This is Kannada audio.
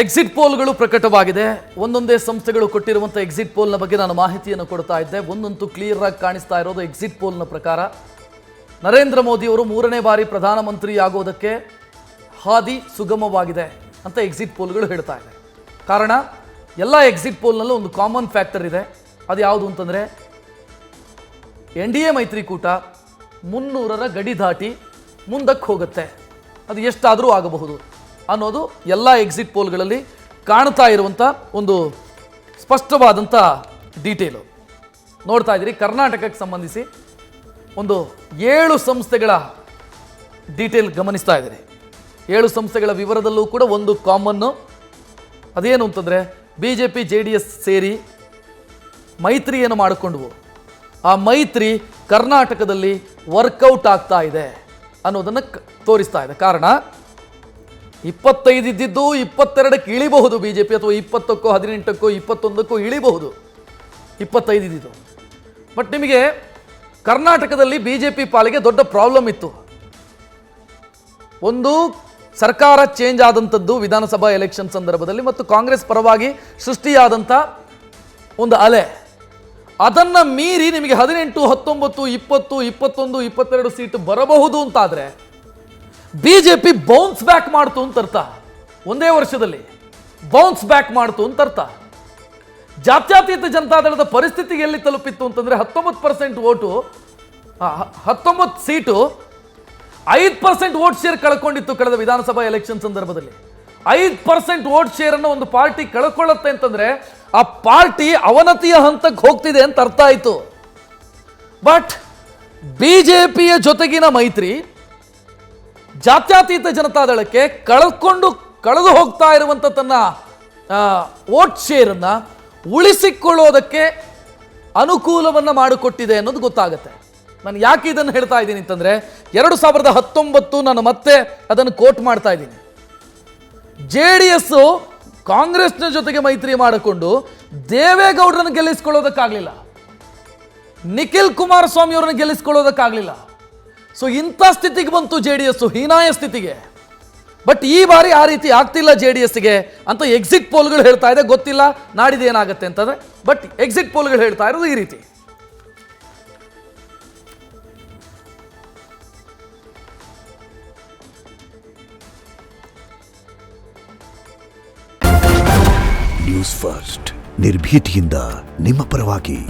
ಎಕ್ಸಿಟ್ ಪೋಲ್ಗಳು ಪ್ರಕಟವಾಗಿದೆ. ಒಂದೊಂದೇ ಸಂಸ್ಥೆಗಳು ಕೊಟ್ಟಿರುವಂಥ ಎಕ್ಸಿಟ್ ಪೋಲ್ನ ಬಗ್ಗೆ ನಾನು ಮಾಹಿತಿಯನ್ನು ಕೊಡ್ತಾ ಇದ್ದೆ. ಒಂದಂತೂ ಕ್ಲಿಯರ್ ಆಗಿ ಕಾಣಿಸ್ತಾ ಇರೋದು ಎಕ್ಸಿಟ್ ಪೋಲ್ನ ಪ್ರಕಾರ ನರೇಂದ್ರ ಮೋದಿಯವರು 3ನೇ ಬಾರಿ ಪ್ರಧಾನಮಂತ್ರಿ ಆಗೋದಕ್ಕೆ ಹಾದಿ ಸುಗಮವಾಗಿದೆ ಅಂತ ಎಕ್ಸಿಟ್ ಪೋಲ್ಗಳು ಹೇಳ್ತಾ ಇದೆ. ಕಾರಣ ಎಲ್ಲ ಎಕ್ಸಿಟ್ ಪೋಲ್ನಲ್ಲೂ ಒಂದು ಕಾಮನ್ ಫ್ಯಾಕ್ಟರ್ ಇದೆ. ಅದು ಯಾವುದು ಅಂತಂದರೆ NDA ಮೈತ್ರಿಕೂಟ 300ರ ಗಡಿ ದಾಟಿ ಮುಂದಕ್ಕೆ ಹೋಗುತ್ತೆ, ಅದು ಎಷ್ಟಾದರೂ ಆಗಬಹುದು ಅನ್ನೋದು ಎಲ್ಲ ಎಕ್ಸಿಟ್ ಪೋಲ್ಗಳಲ್ಲಿ ಕಾಣ್ತಾ ಇರುವಂಥ ಒಂದು ಸ್ಪಷ್ಟವಾದಂಥ ಡೀಟೇಲು ನೋಡ್ತಾ ಇದ್ದೀರಿ. ಕರ್ನಾಟಕಕ್ಕೆ ಸಂಬಂಧಿಸಿ ಒಂದು 7 ಸಂಸ್ಥೆಗಳ ಡೀಟೇಲ್ ಗಮನಿಸ್ತಾ ಇದ್ದೀರಿ. 7 ಸಂಸ್ಥೆಗಳ ವಿವರದಲ್ಲೂ ಕೂಡ ಒಂದು ಕಾಮನ್ನು, ಅದೇನು ಅಂತಂದರೆ BJP JDS ಸೇರಿ ಮೈತ್ರಿಯನ್ನು ಮಾಡಿಕೊಂಡ್ವು. ಆ ಮೈತ್ರಿ ಕರ್ನಾಟಕದಲ್ಲಿ ವರ್ಕೌಟ್ ಆಗ್ತಾ ಇದೆ ಅನ್ನೋದನ್ನು ತೋರಿಸ್ತಾ ಇದೆ. ಕಾರಣ 25 ಇದ್ದಿದ್ದು 22ಕ್ಕೆ ಇಳಿಬಹುದು BJP, ಅಥವಾ 20ಕ್ಕೋ 18ಕ್ಕೋ 21ಕ್ಕೋ ಇಳಿಬಹುದು 25 ಇದ್ದಿದ್ದು. ಬಟ್ ನಿಮಗೆ ಕರ್ನಾಟಕದಲ್ಲಿ BJP ಪಾಲಿಗೆ ದೊಡ್ಡ ಪ್ರಾಬ್ಲಮ್ ಇತ್ತು. ಒಂದು ಸರ್ಕಾರ ಚೇಂಜ್ ಆದಂಥದ್ದು ವಿಧಾನಸಭಾ ಎಲೆಕ್ಷನ್ ಸಂದರ್ಭದಲ್ಲಿ, ಮತ್ತು ಕಾಂಗ್ರೆಸ್ ಪರವಾಗಿ ಸೃಷ್ಟಿಯಾದಂಥ ಒಂದು ಅಲೆ, ಅದನ್ನು ಮೀರಿ ನಿಮಗೆ 18, 19, 20, 21, 22 ಸೀಟು ಬರಬಹುದು ಅಂತಾದರೆ BJP ಬೌನ್ಸ್ ಬ್ಯಾಕ್ ಮಾಡ್ತು ಅಂತ ಅರ್ಥ. ಒಂದೇ ವರ್ಷದಲ್ಲಿ ಬೌನ್ಸ್ ಬ್ಯಾಕ್ ಮಾಡ್ತು ಅಂತ ಅರ್ಥ. ಜಾತ್ಯತೀತ ಜನತಾದಳದ ಪರಿಸ್ಥಿತಿಗೆ ಎಲ್ಲಿ ತಲುಪಿತ್ತು ಅಂತಂದರೆ 19% ಓಟು, 19 ಸೀಟು 5% ವೋಟ್ ಶೇರ್ ಕಳ್ಕೊಂಡಿತ್ತು ಕಳೆದ ವಿಧಾನಸಭಾ ಎಲೆಕ್ಷನ್ ಸಂದರ್ಭದಲ್ಲಿ. 5% ವೋಟ್ ಶೇರನ್ನು ಒಂದು ಪಾರ್ಟಿ ಕಳ್ಕೊಳ್ಳುತ್ತೆ ಅಂತಂದರೆ ಆ ಪಾರ್ಟಿ ಅವನತಿಯ ಹಂತಕ್ಕೆ ಹೋಗ್ತಿದೆ ಅಂತ ಅರ್ಥ ಆಯಿತು. ಬಟ್ BJPಯ ಜೊತೆಗಿನ ಮೈತ್ರಿ ಜಾತ್ಯತೀತ ಜನತಾದಳಕ್ಕೆ ಕಳೆದು ಹೋಗ್ತಾ ಇರುವಂಥ ತನ್ನ ವೋಟ್ ಶೇರನ್ನು ಉಳಿಸಿಕೊಳ್ಳೋದಕ್ಕೆ ಅನುಕೂಲವನ್ನು ಮಾಡಿಕೊಟ್ಟಿದೆ ಅನ್ನೋದು ಗೊತ್ತಾಗುತ್ತೆ. ನಾನು ಯಾಕೆ ಇದನ್ನು ಹೇಳ್ತಾ ಇದ್ದೀನಿ ಅಂತಂದರೆ 2019 ನಾನು ಮತ್ತೆ ಅದನ್ನು ಕೋಟ್ ಮಾಡ್ತಾ ಇದ್ದೀನಿ. JDS ಕಾಂಗ್ರೆಸ್ನ ಜೊತೆಗೆ ಮೈತ್ರಿ ಮಾಡಿಕೊಂಡು ದೇವೇಗೌಡರನ್ನು ಗೆಲ್ಲಿಸ್ಕೊಳ್ಳೋದಕ್ಕಾಗಲಿಲ್ಲ, ನಿಖಿಲ್ ಕುಮಾರಸ್ವಾಮಿ ಅವರನ್ನು ಗೆಲ್ಲಿಸ್ಕೊಳ್ಳೋದಕ್ಕಾಗಲಿಲ್ಲ. ಸೊ ಇಂಥ ಸ್ಥಿತಿಗೆ ಬಂತು JDS, ಹೀನಾಯ ಸ್ಥಿತಿಗೆ. ಬಟ್ ಈ ಬಾರಿ ಆ ರೀತಿ ಆಗ್ತಿಲ್ಲ JDSಗೆ ಅಂತ ಎಕ್ಸಿಟ್ ಪೋಲ್ಗಳು ಹೇಳ್ತಾ ಇದೆ. ಗೊತ್ತಿಲ್ಲ ನಾಡಿದ್ದು ಏನಾಗುತ್ತೆ ಅಂತಂದರೆ, ಬಟ್ ಎಕ್ಸಿಟ್ ಪೋಲ್ಗಳು ಹೇಳ್ತಾ ಇರೋದು ಈ ರೀತಿ. ನ್ಯೂಸ್ ಫಸ್ಟ್, ನಿರ್ಭೀತಿಯಿಂದ ನಿಮ್ಮ ಪರವಾಗಿ.